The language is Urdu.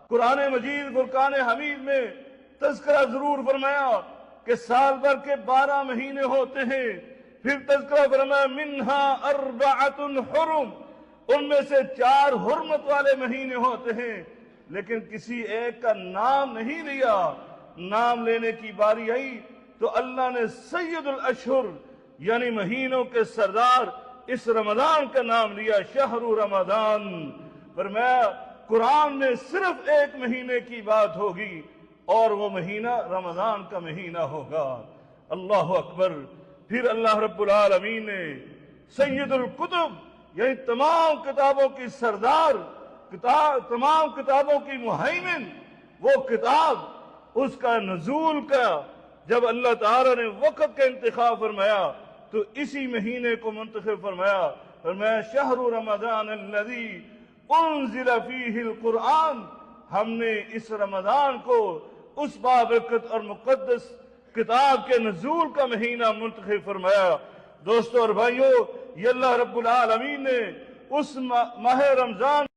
قرآن مجید فرقان حمید میں تذکرہ ضرور فرمایا کہ سال بھر کے 12 مہینے ہوتے ہیں، پھر تذکرہ فرمایا منہا اربعۃ حرم، ان میں سے 4 حرمت والے مہینے ہوتے ہیں، لیکن کسی ایک کا نام نہیں لیا۔ نام لینے کی باری آئی تو اللہ نے سید الاشہر یعنی مہینوں کے سردار اس رمضان کا نام لیا، شہر رمضان۔ فرمایا قرآن میں صرف ایک مہینے کی بات ہوگی اور وہ مہینہ رمضان کا مہینہ ہوگا۔ اللہ اکبر۔ پھر اللہ رب العالمین نے سید الکتب یعنی تمام کتابوں کی سردار، تمام کتابوں کی مہیمن، وہ کتاب اس کا نزول کا جب اللہ تعالی نے وقت کا انتخاب فرمایا تو اسی مہینے کو منتخب فرمایا۔ فرمایا شہر رمضان الذی انزل فیہ القرآن، ہم نے اس رمضان کو اس بابرکت اور مقدس کتاب کے نزول کا مہینہ منتخب فرمایا۔ دوستو اور بھائیو، یہ اللہ رب العالمین نے اس ماہ رمضان